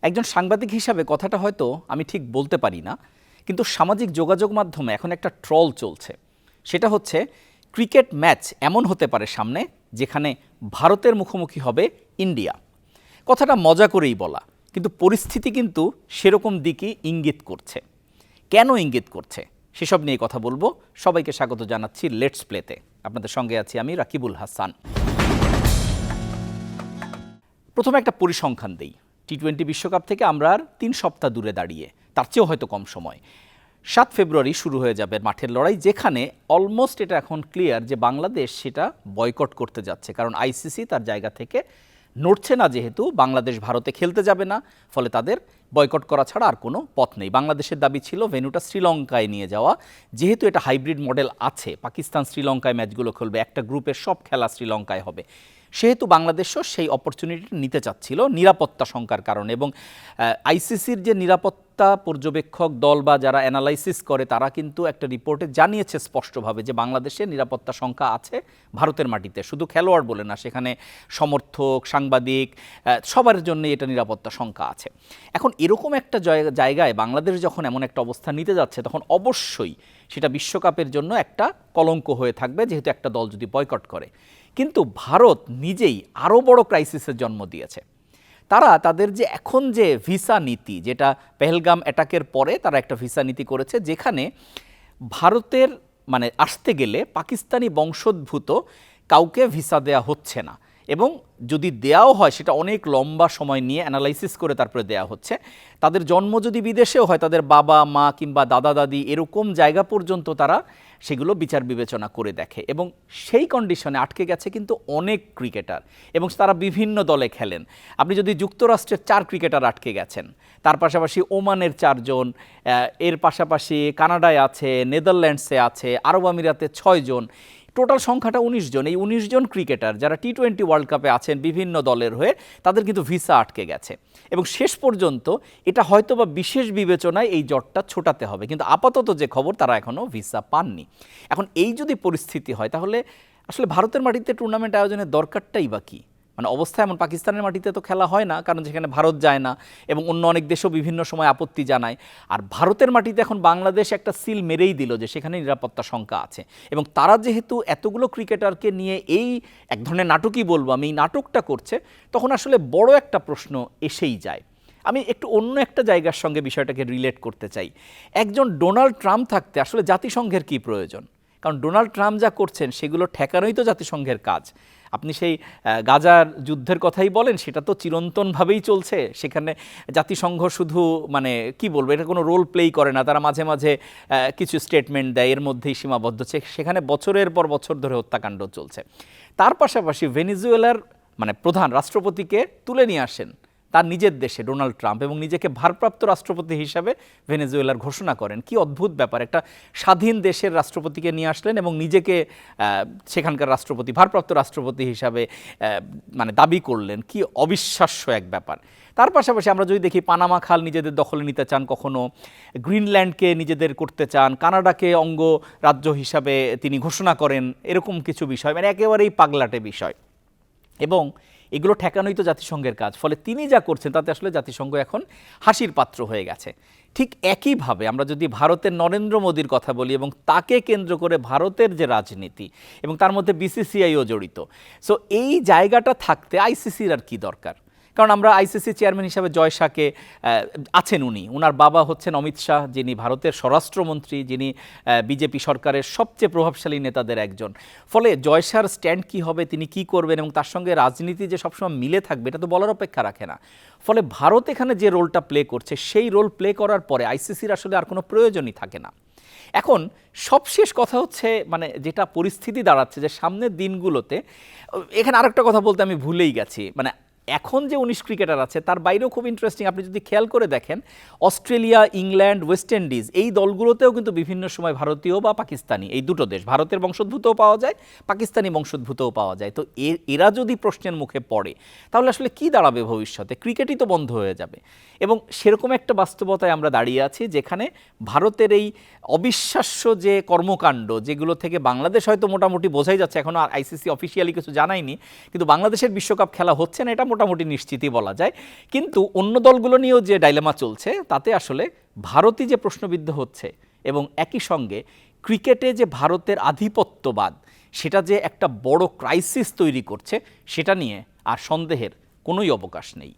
একজন সাংবাদিক হিসাবে কথাটা হয়তো আমি ঠিক বলতে পারি না, কিন্তু সামাজিক যোগাযোগ মাধ্যমে এখন একটা ট্রল চলছে। সেটা হচ্ছে ক্রিকেট ম্যাচ এমন হতে পারে সামনে যেখানে ভারতের মুখোমুখি হবে ইন্ডিয়া। কথাটা মজা করেই বলা, কিন্তু পরিস্থিতি কিন্তু সেরকম দিকই ইঙ্গিত করছে। কেন ইঙ্গিত করছে সেসব নিয়ে কথা বলবো। সবাইকে স্বাগত জানাচ্ছি লেটস প্লেতে। আপনাদের সঙ্গে আছি আমি রাকিবুল হাসান। প্রথমে একটা পরিসংখ্যান দেই। টি-20 বিশ্বকাপ থেকে আমরা আর 3 সপ্তাহ দূরে দাঁড়িয়ে, তার চেয়েও হয়তো কম সময়। 7 ফেব্রুয়ারি শুরু হয়ে যাবে মাঠের লড়াই, যেখানে অলমোস্ট এটা এখন ক্লিয়ার যে বাংলাদেশ সেটা বয়কট করতে যাচ্ছে। কারণ আইসিসি তার জায়গা থেকে নড়ছে না, যেহেতু বাংলাদেশ ভারতে খেলতে যাবে না, ফলে তাদের বয়কট করা ছাড়া আর কোনো পথ নেই। বাংলাদেশের দাবি ছিল ভেন্যুটা শ্রীলঙ্কায় নিয়ে যাওয়া, যেহেতু এটা হাইব্রিড মডেল আছে, পাকিস্তান শ্রীলঙ্কায় ম্যাচগুলো খেলবে, একটা গ্রুপের সব খেলা শ্রীলঙ্কায় হবে, সেহেতু বাংলাদেশও সেই অপরচুনিটি নিতে চাচ্ছিল নিরাপত্তা শঙ্কার কারণে। এবং আইসিসির যে নিরাপত্তা পর্যবেক্ষক দল বা যারা অ্যানালাইসিস করে, তারা কিন্তু একটা রিপোর্টে জানিয়েছে স্পষ্টভাবে যে বাংলাদেশের নিরাপত্তা শঙ্কা আছে ভারতের মাটিতে। শুধু খেলোয়াড় বলে না, সেখানে সমর্থক, সাংবাদিক, সবার জন্য এটা নিরাপত্তা শঙ্কা আছে। এখন এরকম একটা জায়গায় বাংলাদেশ যখন এমন একটা অবস্থা নিতে যাচ্ছে, তখন অবশ্যই সেটা বিশ্বকাপের জন্য একটা কলঙ্ক হয়ে থাকবে, যেহেতু একটা দল যদি বয়কট করে। কিন্তু ভারত নিজেই আরও বড় ক্রাইসিসের জন্ম দিয়েছে। তারা তাদের যে এখন যে ভিসা নীতি, যেটা পেহেলগাম অ্যাটাকের পরে তারা একটা ভিসা নীতি করেছে, যেখানে ভারতের আসতে গেলে পাকিস্তানি বংশোদ্ভূত কাউকে ভিসা দেয়া হচ্ছে না, এবং যদি দেয়াও হয় সেটা অনেক লম্বা সময় নিয়ে অ্যানালাইসিস করে তারপরে দেয়া হচ্ছে। তাদের জন্ম যদি বিদেশেও হয়, তাদের বাবা মা কিংবা দাদা দাদি এরকম জায়গা পর্যন্ত তারা সেগুলো বিচার বিবেচনা করে দেখে। এবং সেই কন্ডিশনে আটকে গেছে কিন্তু অনেক ক্রিকেটার, এবং তারা বিভিন্ন দলে খেলেন। আপনি যদি যুক্তরাষ্ট্রের 4 ক্রিকেটার আটকে গেছেন, তার পাশাপাশি ওমানের 4 জন, এর পাশাপাশি কানাডায় আছে, নেদারল্যান্ডসে আছে, আরব আমিরাতে 6 জন, টোটাল সংখ্যাটা 19 জন। এই 19 জন ক্রিকেটার যারা টি-20 ওয়ার্ল্ড কাপে আছেন বিভিন্ন দলের হয়ে, তাদের কিন্তু ভিসা আটকে গেছে। এবং শেষ পর্যন্ত এটা হয়তো বা বিশেষ বিবেচনায় এই জটটা ছোটাতে হবে, কিন্তু আপাতত যে খবর, তারা এখনও ভিসা পাননি। এখন এই যদি পরিস্থিতি হয়, তাহলে আসলে ভারতের মাটিতে টুর্নামেন্ট আয়োজনের দরকারটাই বা কী? অবস্থা এমন, পাকিস্তানের মাটিতে তো খেলা হয় না, কারণ যেখানে ভারত যায় না, এবং অন্য অনেক দেশও বিভিন্ন সময় আপত্তি জানায়। আর ভারতের মাটিতে এখন বাংলাদেশ একটা সিল মেরেই দিল যে সেখানে নিরাপত্তা শঙ্কা আছে। এবং তারা যেহেতু এতগুলো ক্রিকেটারকে নিয়ে এই এক ধরনের নাটকই বলবো আমি, এই নাটকটা করছে, তখন আসলে বড় একটা প্রশ্ন এসেই যায়। আমি একটু অন্য একটা জায়গার সঙ্গে বিষয়টাকে রিলেট করতে চাই। একজন ডোনাল্ড ট্রাম্প থাকতে আসলে জাতিসংঘের কী প্রয়োজন? কারণ ডোনাল্ড ট্রাম্প যা করছেন সেগুলো ঠেকানোই তো জাতিসংঘের কাজ। আপনি সেই গাজার যুদ্ধের কথাই বলেন, সেটা তো চিরন্তনভাবেই চলছে। সেখানে জাতিসংঘ শুধু কি বলবো, এটা কোনো রোল প্লেই করে না। তারা মাঝে মাঝে কিছু স্টেটমেন্ট দেয়, এর মধ্যেই সীমাবদ্ধ। সেখানে বছরের পর বছর ধরে হত্যাকাণ্ড চলছে। তার পাশাপাশি ভেনেজুয়েলার প্রধান রাষ্ট্রপতিকে তুলে নিয়ে আসেন তার নিজের দেশে ডোনাল্ড ট্রাম্প, এবং নিজেকে ভারপ্রাপ্ত রাষ্ট্রপতি হিসাবে ভেনেজুয়েলার ঘোষণা করেন। কি অদ্ভুত ব্যাপার! একটা স্বাধীন দেশের রাষ্ট্রপতিকে নিয়ে আসলেন এবং নিজেকে সেখানকার রাষ্ট্রপতি, ভারপ্রাপ্ত রাষ্ট্রপতি হিসাবে দাবি করলেন। কি অবিশ্বাস্য এক ব্যাপার! তার পাশাপাশি আমরা যদি দেখি, পানামা খাল নিজেদের দখলে নিতে চান, কখনো গ্রিনল্যান্ডকে নিজেদের করতে চান, কানাডাকে অঙ্গ রাজ্য হিসাবে তিনি ঘোষণা করেন, এরকম কিছু বিষয় একেবারেই পাগলাটে বিষয়। এবং এগুলো ঠেকানোই তো জাতিসংঘের কাজ। ফলে তিনি যা করছেন তাতে আসলে জাতিসংঘ এখন হাসির পাত্র হয়ে গেছে। ঠিক একইভাবে আমরা যদি ভারতের নরেন্দ্র মোদীর কথা বলি, এবং তাকে কেন্দ্র করে ভারতের যে রাজনীতি, এবং তার মধ্যে বিসিসিআইও জড়িত, সো এই জায়গাটা থাকতে আইসিসির আর কি দরকার? কারণ আমরা আইসিসি চেয়ারম্যান হিসাবে জয় শাহকে আছেন, ওনার বাবা হচ্ছেন অমিত শাহ, যিনি ভারতের স্বরাষ্ট্রমন্ত্রী, যিনি বিজেপি সরকারের সবচেয়ে প্রভাবশালী নেতাদের একজন। ফলে জয় শাহর স্ট্যান্ড কী হবে, তিনি কি করবেন, এবং তার সঙ্গে রাজনীতি যে সবসময় মিলে থাকবে, এটা তো বলার অপেক্ষা রাখে না। ফলে ভারত এখানে যে রোলটা প্লে করছে, সেই রোল প্লে করার পরে আইসিসির আসলে আর কোনো প্রয়োজনই থাকে না। এখন সবশেষ কথা হচ্ছে, যেটা পরিস্থিতি দাঁড়াচ্ছে, যে সামনের দিনগুলোতে, এখানে আরেকটা কথা বলতে আমি ভুলেই গেছি, এখন যে 19 ক্রিকেটার আছে তার বাইরেও খুব ইন্টারেস্টিং। আপনি যদি খেয়াল করে দেখেন, অস্ট্রেলিয়া, ইংল্যান্ড, ওয়েস্ট ইন্ডিজ, এই দলগুলোতেও কিন্তু বিভিন্ন সময় ভারতীয় বা পাকিস্তানি, এই দুটো দেশ, ভারতের বংশোদ্ভূতও পাওয়া যায়, পাকিস্তানি বংশোদ্ভূতও পাওয়া যায়। তো এরা যদি প্রশ্নের মুখে পড়ে, তাহলে আসলে কি দাঁড়াবে ভবিষ্যতে? ক্রিকেটই তো বন্ধ হয়ে যাবে। এবং সেরকম একটা বাস্তবতায় আমরা দাঁড়িয়ে আছি, যেখানে ভারতের এই অবিশ্বাস্য যে কর্মকাণ্ড, যেগুলো থেকে বাংলাদেশ হয়তো মোটামুটি বোঝাই যাচ্ছে, এখনও আইসিসি অফিসিয়ালি কিছু জানায়নি, কিন্তু বাংলাদেশের বিশ্বকাপ খেলা হচ্ছে না, এটা মোটামুটি মোটামুটি নিশ্চিতই বলা যায়। কিন্তু অন্য দলগুলো নিয়েও যে ডাইলেমা চলছে তাতে আসলে ভারতই যে প্রশ্নবিদ্ধ হচ্ছে এবং একই সঙ্গে ক্রিকেটে যে ভারতের আধিপত্যবাদ সেটা যে একটা বড় ক্রাইসিস তৈরি করছে সেটা নিয়ে আর সন্দেহের কোনোই অবকাশ নেই।